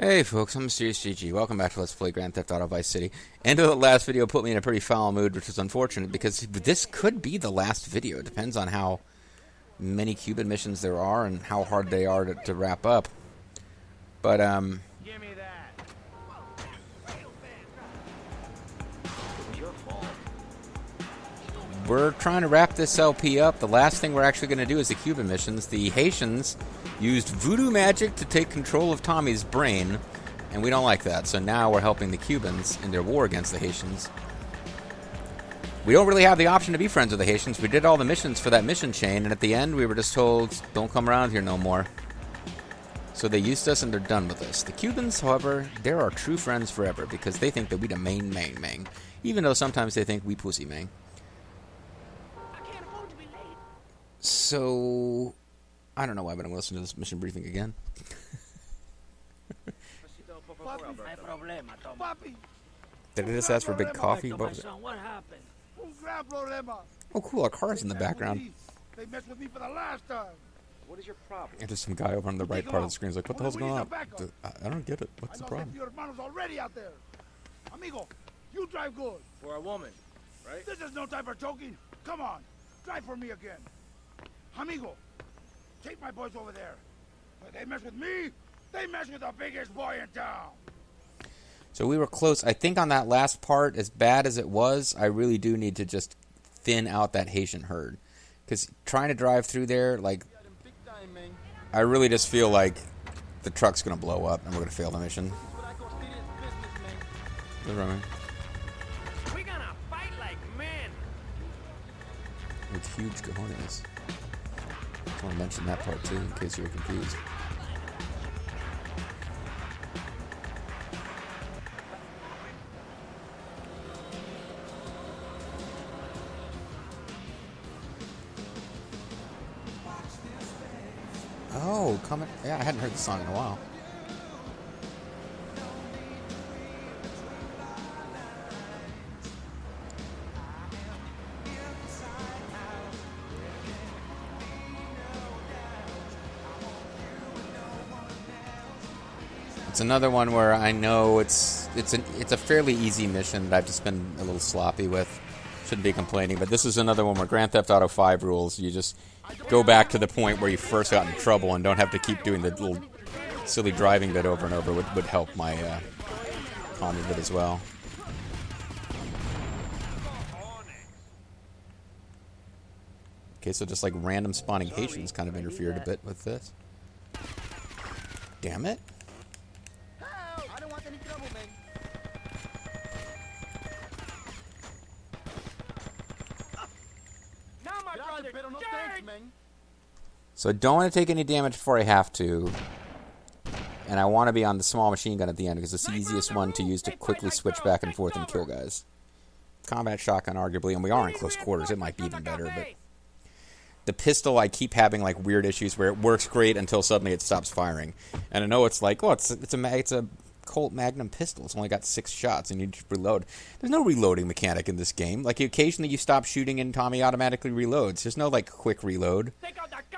Hey folks, I'm Mysterious GG. Welcome back to Let's Play Grand Theft Auto Vice City. End of the last video put me in a pretty foul mood, which is unfortunate because this could be the last video. It depends on how many Cuban missions there are and how hard they are to wrap up. But, Give me that. we're trying to wrap this LP up. The last thing we're actually going to do is the Cuban missions. The Haitians used voodoo magic to take control of Tommy's brain, and we don't like that. So now we're helping the Cubans in their war against the Haitians. We don't really have the option to be friends with the Haitians. We did all the missions for that mission chain, and at the end we were just told, don't come around here no more. So they used us and they're done with us. The Cubans, however, they're our true friends forever because they think that we the main mang, even though sometimes they think we pussy mang. So, I don't know why, but I'm going to listen to this mission briefing again. Did I just ask for a big coffee? What was it? What happened? Oh, cool, our car's in the background. They messed with me for the last time. What is your problem? And just some guy over on the right part of the screen is like, what the hell's going on? I don't get it. What's the problem? Your hermanos already out there. Amigo, you drive good. For a woman, right? This is no time for joking. Come on, drive for me again. Amigo, take my boys over there. If they mess with me, they mess with the biggest boy in town. So we were close. I think on that last part, as bad as it was, I really do need to just thin out that Haitian herd. Because trying to drive through there, like, I really just feel like the truck's going to blow up and we're going to fail the mission. What's wrong, man? We're gonna fight like men. With huge cojones. I want to mention that part too, in case you were confused. Oh, coming. Yeah, I hadn't heard the song in a while. It's another one where I know it's a fairly easy mission that I've just been a little sloppy with. Shouldn't be complaining, but this is another one where Grand Theft Auto 5 rules. You just go back to the point where you first got in trouble and don't have to keep doing the little silly driving bit over and over. Would help my Tommy bit as well. Okay, so just like random spawning Haitians kind of interfered a bit with this. Damn it. So I don't want to take any damage before I have to. And I want to be on the small machine gun at the end because it's the easiest one to use to quickly switch back and forth and kill guys. Combat shotgun, arguably, and we are in close quarters. It might be even better, but the pistol, I keep having like weird issues where it works great until suddenly it stops firing. And I know it's like, oh, it's a Colt Magnum pistol. It's only got 6 shots, and you just reload. There's no reloading mechanic in this game. Like, occasionally you stop shooting and Tommy automatically reloads. There's no, like, quick reload.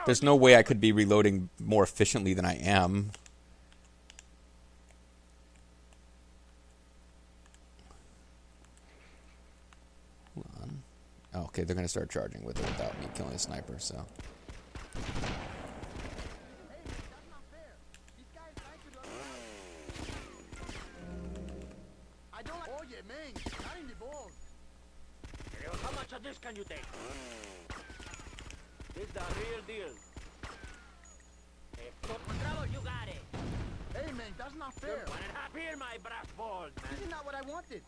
There's no way I could be reloading more efficiently than I am. Hold on. Oh, okay, they're going to start charging with it without me killing a sniper, so... How much of this can you take? This is the real deal. You got it. Hey man, that's not fair. One and a half here, my brass balls, man. This is not what I wanted.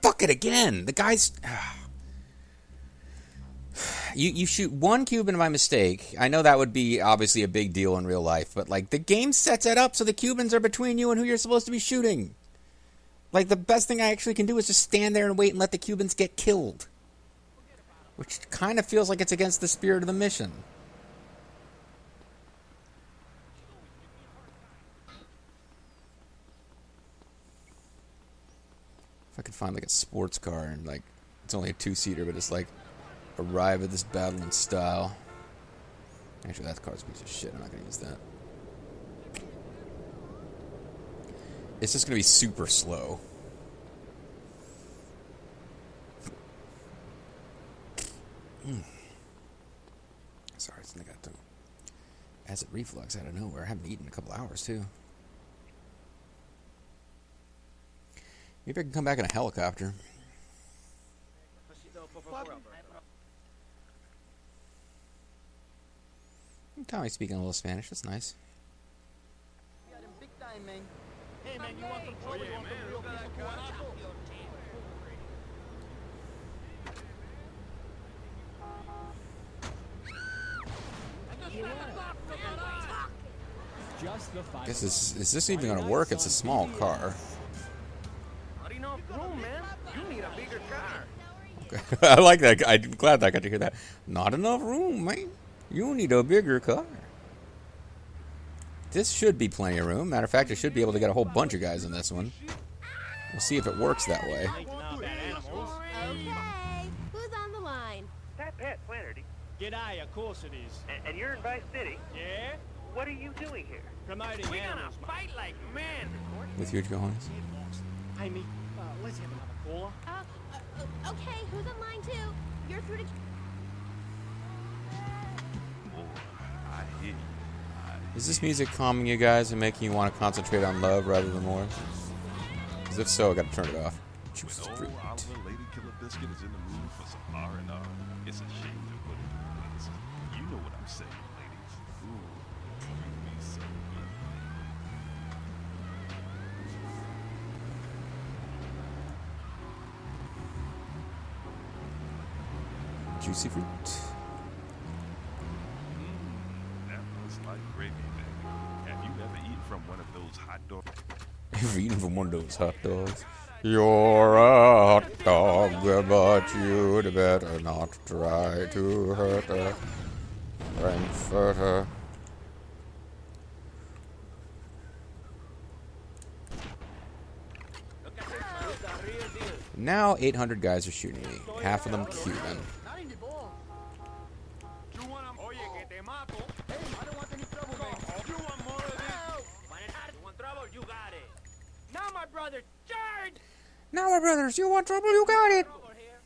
Fuck it again! The guy's... You shoot one Cuban by mistake. I know that would be obviously a big deal in real life, but like the game sets it up so the Cubans are between you and who you're supposed to be shooting. Like the best thing I actually can do is just stand there and wait and let the Cubans get killed. Which kind of feels like it's against the spirit of the mission. If I could find like a sports car and like it's only a 2-seater, but it's like arrive at this battle in style. Actually, that car's a piece of shit. I'm not going to use that. It's just gonna be super slow. Sorry, I got to acid reflux out of nowhere. I haven't eaten in a couple hours too. Maybe I can come back in a helicopter. Tommy's speaking a little Spanish. That's nice. Got him big time, man. Hey, man, you want some trouble? You want some real piece of guanaco? I guess is this even gonna work? It's a small car. Not enough room, man. You need a bigger car. Okay. I like that. I'm glad I got to hear that. Not enough room, man. You need a bigger car. This should be plenty of room. Matter of fact, I should be able to get a whole bunch of guys in this one. We'll see if it works that way. Okay, who's on the line? Pat Flannery. G'day, of course it is. And you're in Vice City. Yeah? What are you doing here? Promoting We're gonna animals, mate. fight like men. With huge cojones. Hey, me, let's have another caller. Okay, who's on line 2? You're through to... Is this music calming you guys and making you want to concentrate on love rather than war? Because if so, I got to turn it off. Juice When fruit. old Oliver Lady Killer Biscuit is in the mood for some R&R, it's a shame to put it in words. You know what I'm saying, ladies. Ooh, treat me so Juicy fruit. that was like gravy, baby. Have you ever eaten from one of those hot dogs? Ever eaten from one of those hot dogs? You're a hot dog, but you'd better not try to hurt her. Frankfurter. Look at this, man. It's the real deal. Now 800 guys are shooting me. Half of them Cuban. Not in the ball. You want 'em? Oye, que te mato. Hey, I don't want any trouble, man. You want more of this? Want it hot? You want trouble? You got it. Now, my brother, charge! Now, my brothers, you want trouble? You got it. Trouble here.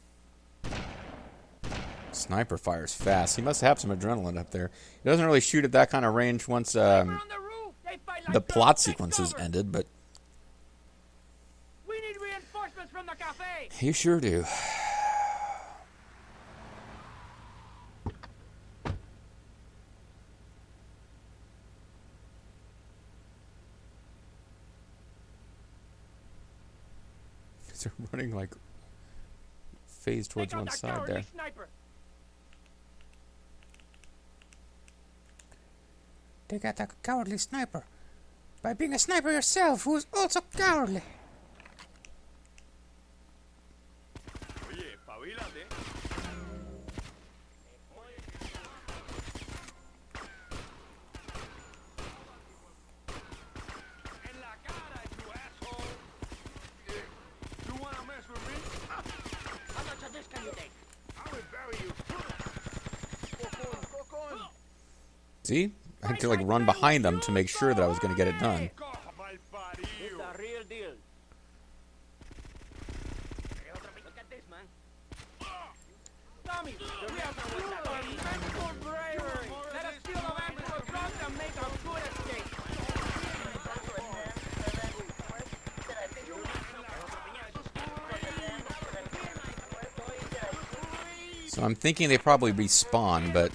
Sniper fires fast. He must have some adrenaline up there. He doesn't really shoot at that kind of range once On the roof. They fight like the dogs. plot Take sequences cover. ended, but We need reinforcements from the cafe. you sure do. They're running like phase towards Take out one that side cowardly there. sniper. Take out that cowardly sniper. By being a sniper yourself, who is also cowardly. Oye, espabilate. En la cara, you asshole. You wanna mess with me? How much of this can you take? I will bury you. See? I had to like run behind them to make sure that I was going to get it done. It's the real deal. Look at this, man. Tommy, we have to mental bravery. Let us steal the valuable drugs and make a good escape. So I'm thinking they probably respawn, but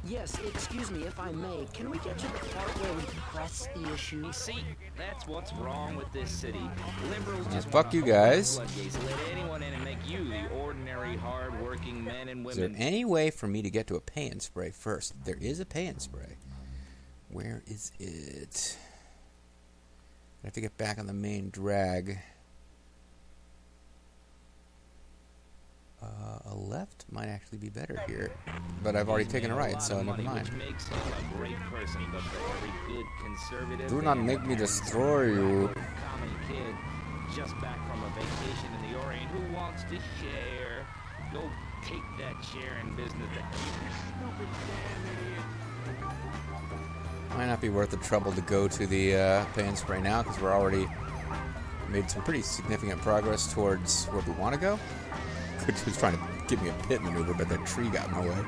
Yes, excuse me if I may. Can we get to the part where we press the issue? See, that's what's wrong with this city. Liberals just fuck wanna you open guys. the floodgates, let anyone in and make you the ordinary, hard-working men and is there women. any way for me to get to a pay and spray first? There is a pay and spray. Where is it? I have to get back on the main drag. A left might actually be better here, but I've already taken a right, so never mind. Which makes him a great person, but for every good conservative... Do not and make me destroy you. common kid just back from a vacation in the Orient who wants to share. Go take that sharing business that you stupid damn idiot. Might not be worth the trouble to go to the pay and spray now because we're already made some pretty significant progress towards where we want to go. Coach was trying to give me a pit maneuver, but that tree got in my way.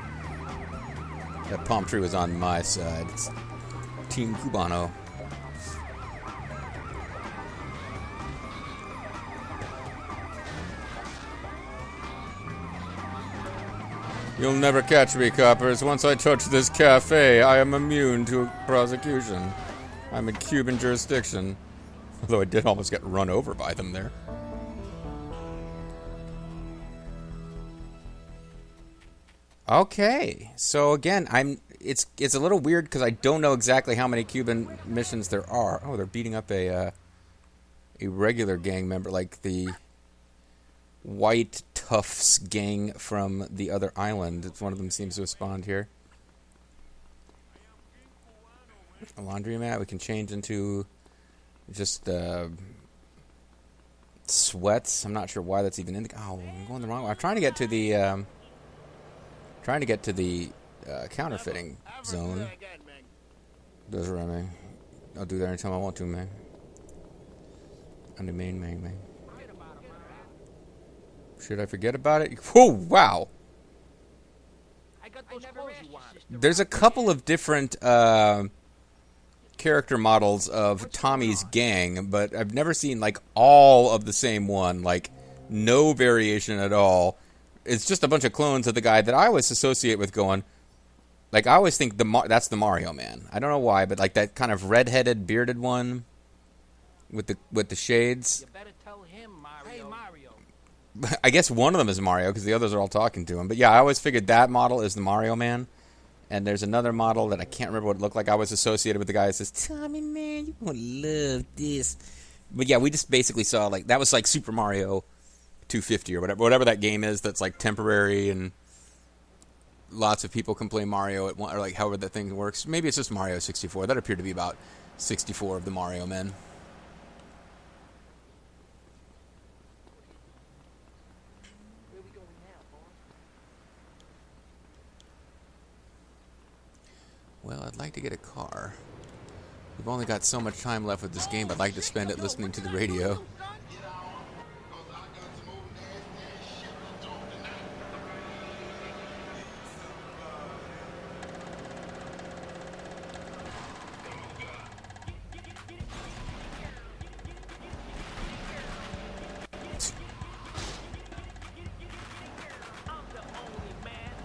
That palm tree was on my side. It's Team Cubano. You'll never catch me, coppers. Once I touch this cafe, I am immune to prosecution. I'm in Cuban jurisdiction. Although I did almost get run over by them there. Okay, so again, it's a little weird because I don't know exactly how many Cuban missions there are. Oh, they're beating up a regular gang member, like the White Tufts gang from the other island. One of them seems to have spawned here. A laundromat we can change into just sweats. I'm not sure why that's even in the... Oh, I'm going the wrong way. I'm trying to get to the counterfeiting zone. Those are me. I'll do that anytime I want to, man. I'm the main man. Should I forget about it? Oh, wow. There's a couple of different character models of Tommy's gang, but I've never seen, like, all of the same one. Like, no variation at all. It's just a bunch of clones of the guy that I always associate with going... Like, I always think that's the Mario Man. I don't know why, but, like, that kind of red-headed, bearded one with the shades. You better tell him, Mario. Hey, Mario. I guess one of them is Mario, because the others are all talking to him. But yeah, I always figured that model is the Mario Man. And there's another model that I can't remember what it looked like. I was associated with the guy that says, Tommy, man, you gonna love this. But yeah, we just basically saw, like, that was like Super Mario 250 or whatever that game is that's, like, temporary and lots of people can play Mario at one, or, like, however that thing works. Maybe it's just Mario 64. That appeared to be about 64 of the Mario Men. Well, I'd like to get a car. We've only got so much time left with this game. I'd like to spend it listening to the radio.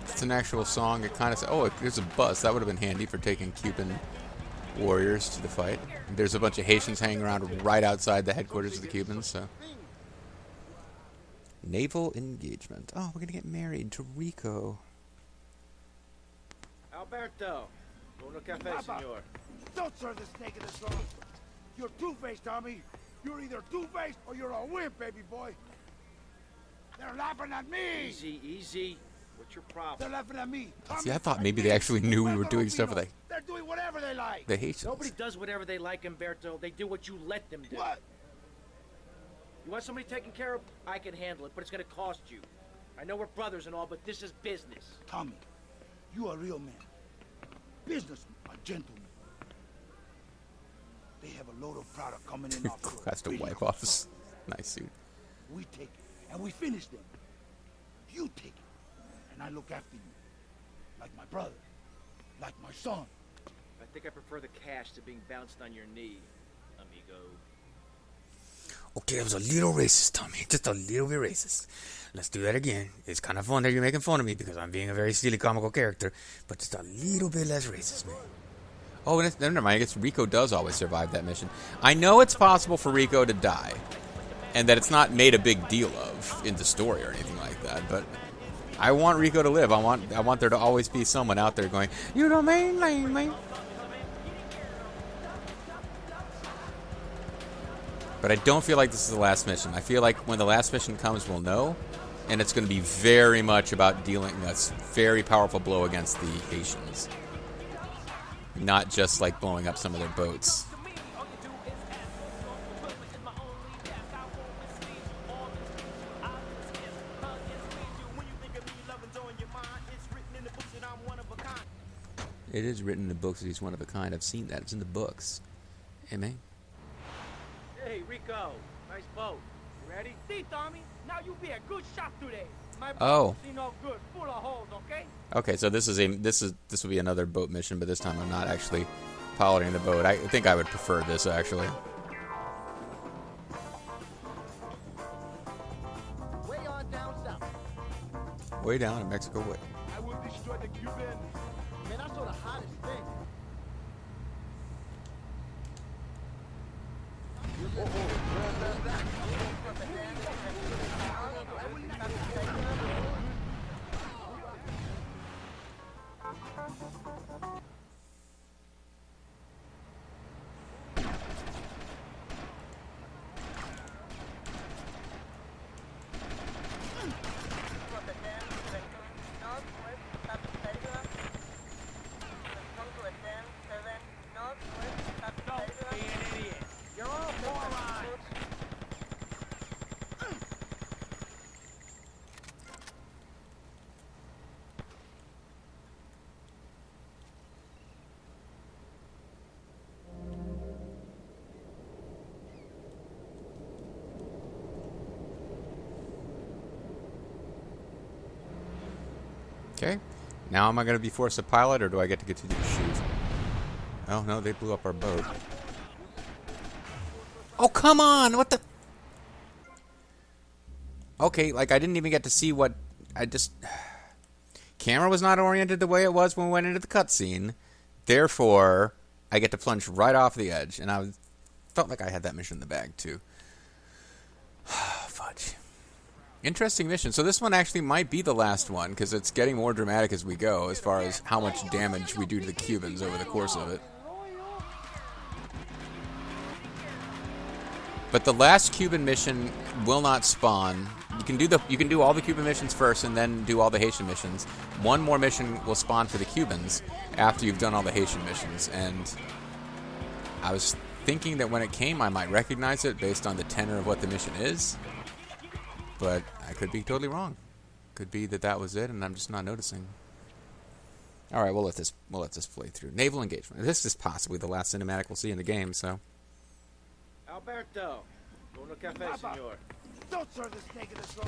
It's an actual song. It kind of says, oh, there's a bus. That would have been handy for taking Cuban warriors to the fight. There's a bunch of Haitians hanging around right outside the headquarters of the Cubans, so. Naval engagement. Oh, we're going to get married to Rico. Alberto. Uno café, Papa, senor. don't serve the snake in the sauce. You're two-faced, Tommy. You're either two-faced or you're a wimp, baby boy. They're laughing at me. Easy, easy. What's your problem? They're laughing at me. Tommy, See, I thought maybe they actually knew we were doing stuff with They're doing whatever they like. the Haitians. Nobody does whatever they like, Umberto. They do what you let them do. What? You want somebody taken care of? I can handle it, but it's gonna cost you. I know we're brothers and all, but this is business. Tommy, you a real man. Businessman, a gentleman. They have a load of product coming in off the Has to wipe off his nice suit. We take it, and we finish them. You take it, and I look after you. Like my brother, like my son. I think I prefer the cash to being bounced on your knee, amigo. Okay, that was a little racist, Tommy. Just a little bit racist. Let's do that again. It's kind of fun that you're making fun of me because I'm being a very silly comical character, but just a little bit less racist, man. Oh, and never mind. I guess Rico does always survive that mission. I know it's possible for Rico to die, and that it's not made a big deal of in the story or anything like that, but I want Rico to live. I want there to always be someone out there going, "You the main lane, man." But I don't feel like this is the last mission. I feel like when the last mission comes, we'll know. And it's going to be very much about dealing a very powerful blow against the Haitians. Not just like blowing up some of their boats. It is written in the books that he's one of a kind. I've seen that. It's in the books. Hey, man. Hey, Rico. Nice boat. You ready? See, Tommy. Now you be a good shot today. My boat Oh. see no good. Full of holes, okay? Okay, so this will be another boat mission, but this time I'm not actually piloting the boat. I think I would prefer this actually. Way on down south. Way down in Mexico way. I will destroy the Cubans. Man, I saw the hottest thing. Don't be an idiot. You're all morons. Okay. Now am I going to be forced to pilot, or do I get to continue to shoot? Oh, no, they blew up our boat. Oh, come on! What the... Okay, like, I didn't even get to see what... I just... Camera was not oriented the way it was when we went into the cutscene. Therefore, I get to plunge right off the edge. And I felt like I had that mission in the bag, too. Fudge. Interesting mission. So this one actually might be the last one, because it's getting more dramatic as we go, as far as how much damage we do to the Cubans over the course of it. But the last Cuban mission will not spawn. You can do all the Cuban missions first, and then do all the Haitian missions. One more mission will spawn for the Cubans after you've done all the Haitian missions. And I was thinking that when it came, I might recognize it based on the tenor of what the mission is. But I could be totally wrong. Could be that that was it, and I'm just not noticing. All right, we'll let this play through. Naval engagement. This is possibly the last cinematic we'll see in the game. So, Alberto. Uno café, Papa, senor. don't serve this snake in the straw.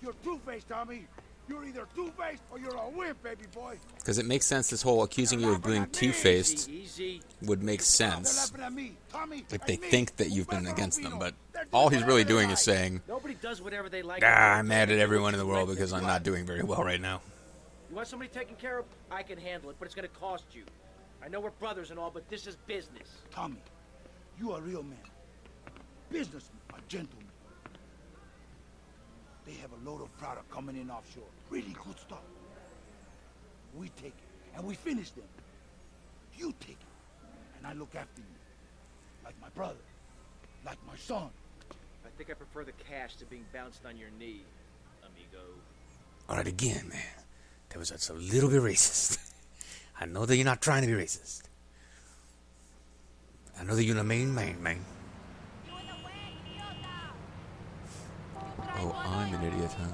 You're two-faced, Tommy. You're either two-faced or you're a wimp, baby boy. because it makes sense. This whole accusing you of being two-faced Easy. would make They're sense. laughing at me, Tommy. Like they and me. think that you've Un been perro against them, fino. but They're all doing he's really whatever they doing is like. saying, Nobody does whatever they like. I'm mad at everyone in the world because I'm not doing very well right now. You want somebody taken care of? I can handle it, but it's gonna cost you. I know we're brothers and all, but this is business. Tommy, you a real man. Businessman, a gentleman. They have a load of product coming in offshore. Really good stuff. We take it, and we finish them. You take it, and I look after you. Like my brother. Like my son. I think I prefer the cash to being bounced on your knee, amigo. All right, again, man. That's a little bit racist. I know that you're not trying to be racist. I know that you're the main man. Oh, I'm an idiot, huh?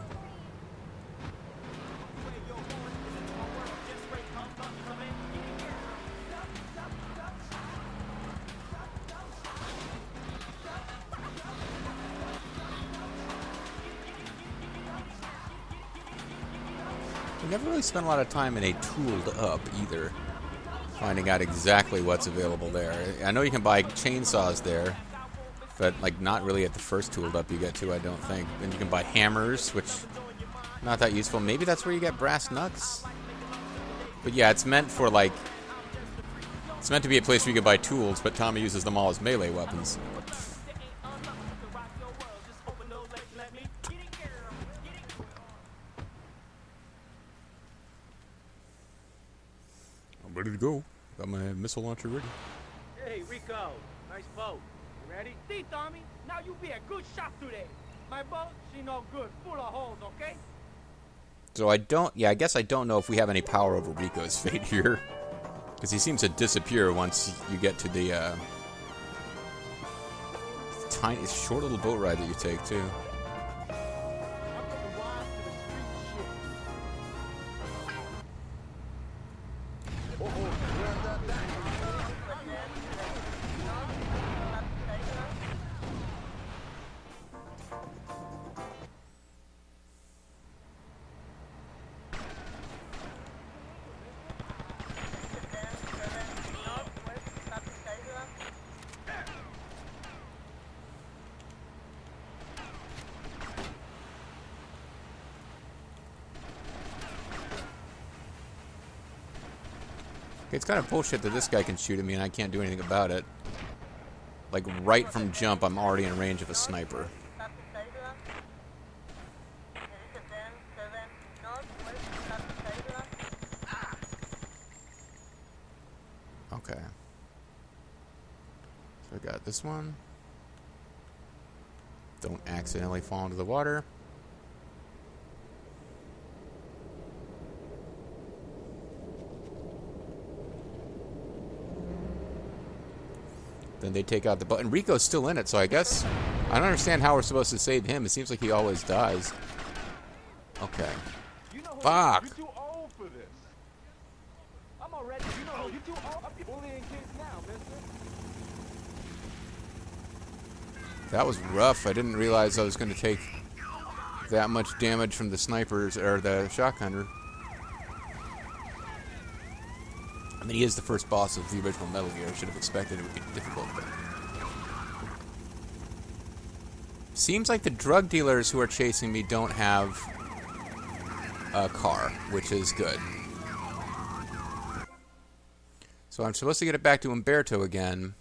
We never really spent a lot of time in a tooled up either, finding out exactly what's available there. I know you can buy chainsaws there, but like not really at the first tooled up you get to, I don't think. And you can buy hammers, which not that useful. Maybe that's where you get brass knucks. But yeah, it's meant for like, it's meant to be a place where you can buy tools, but Tommy uses them all as melee weapons. I'm ready to go. Got my missile launcher ready. Hey, Rico. Nice boat. You ready? See, Tommy? Now you be a good shot today. My boat, she no good. Full of holes, okay? So I guess I don't know if we have any power over Rico's fate here. Because he seems to disappear once you get to the tiny, short little boat ride that you take, too. I'm looking wise to the street shit. It's kind of bullshit that this guy can shoot at me and I can't do anything about it. Like, right from jump, I'm already in range of a sniper. Okay. So I got this one. Don't accidentally fall into the water. Then they take out the button. Rico's still in it, so I guess I don't understand how we're supposed to save him. It seems like he always dies. Okay. Fuck. You're too old for this. I'm already. You know, you're too old. I'm bullying kids now, mister. That was rough. I didn't realize I was going to take that much damage from the snipers or the shotgunner. I mean, he is the first boss of the original Metal Gear. I should have expected it would be difficult, but... Seems like the drug dealers who are chasing me don't have a car, which is good. So I'm supposed to get it back to Umberto again.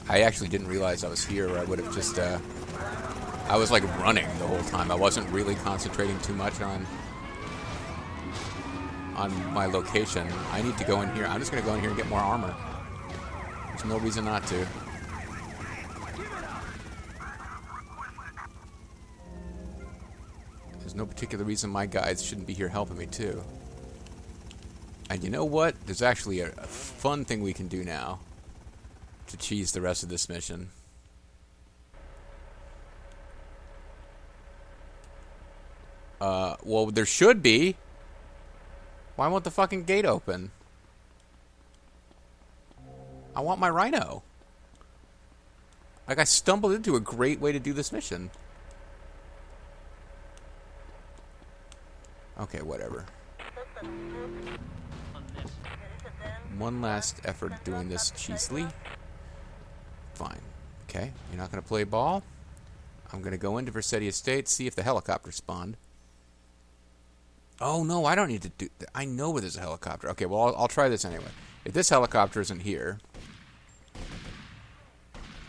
I actually didn't realize I was here, or I would have just, I was, like, running the whole time. I wasn't really concentrating too much on my location. I need to go in here. I'm just going to go in here and get more armor. There's no reason not to. There's no particular reason my guys shouldn't be here helping me, too. And you know what? There's actually a fun thing we can do now to cheese the rest of this mission. Well, there should be. Why won't the fucking gate open? I want my rhino. Like, I stumbled into a great way to do this mission. Okay, whatever. One last effort doing this cheesily. Fine. Okay, you're not going to play ball. I'm going to go into Vercetti Estate, see if the helicopter spawned. Oh, no, I don't need to do... I know where there's a helicopter. Okay, well, I'll try this anyway. If this helicopter isn't here...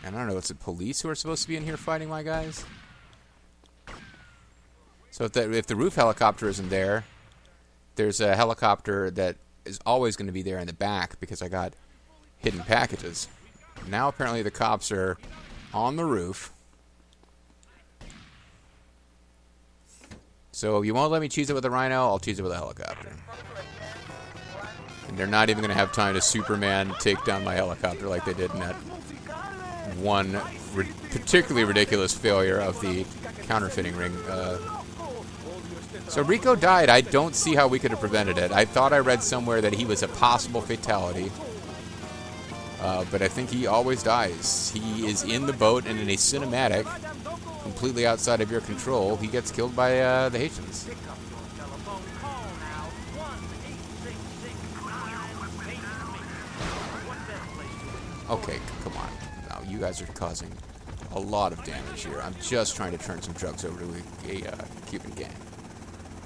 And I don't know, it's the police who are supposed to be in here fighting my guys? So if the roof helicopter isn't there, there's a helicopter that is always going to be there in the back because I got hidden packages. Now apparently the cops are on the roof. So if you won't let me cheese it with a rhino, I'll cheese it with a helicopter. And they're not even going to have time to Superman take down my helicopter like they did in that one particularly ridiculous failure of the counterfeiting ring. So Rico died. I don't see how we could have prevented it. I thought I read somewhere that he was a possible fatality. But I think he always dies. He is in the boat and in a cinematic, completely outside of your control, he gets killed by the Haitians. Okay, come on. Now, you guys are causing a lot of damage here. I'm just trying to turn some drugs over to a Cuban gang.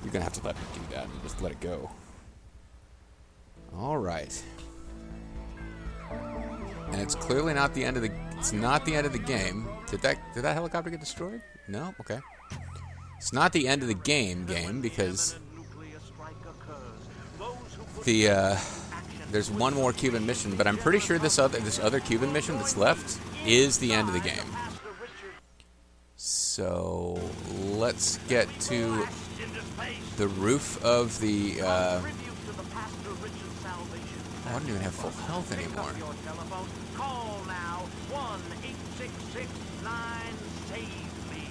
You're going to have to let me do that and just let it go. All right. And it's clearly not the end of the... It's not the end of the game. Did that helicopter get destroyed? No? Okay. It's not the end of the game because... There's one more Cuban mission, but I'm pretty sure this other Cuban mission that's left is the end of the game. So... Let's get to the roof of the... I don't even have full health anymore. Call now 1-866-9-SAVE-ME.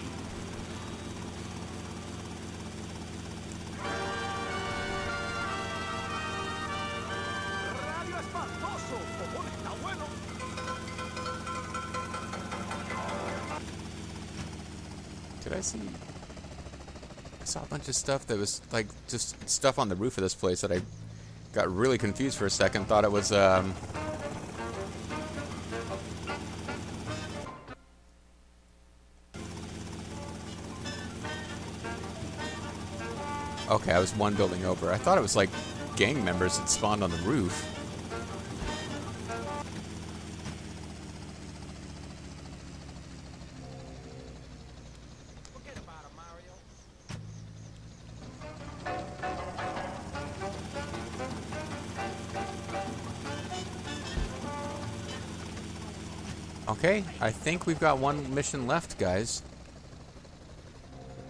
Radio espantoso, como está bueno. Did I see? I saw a bunch of stuff that was like just stuff on the roof of this place that I got really confused for a second. Thought it was Okay, I was one building over. I thought it was like gang members that spawned on the roof. Forget about it, Mario. Okay, I think we've got one mission left, guys.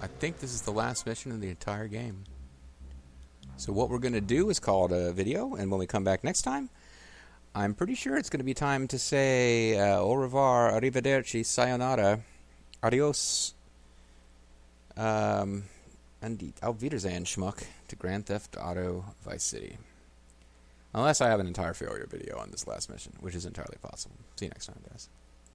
I think this is the last mission of the entire game. So what we're going to do is call it a video, and when we come back next time, I'm pretty sure it's going to be time to say au revoir, arrivederci, sayonara, adios, and auf Wiedersehen, schmuck, to Grand Theft Auto Vice City. Unless I have an entire failure video on this last mission, which is entirely possible. See you next time, guys.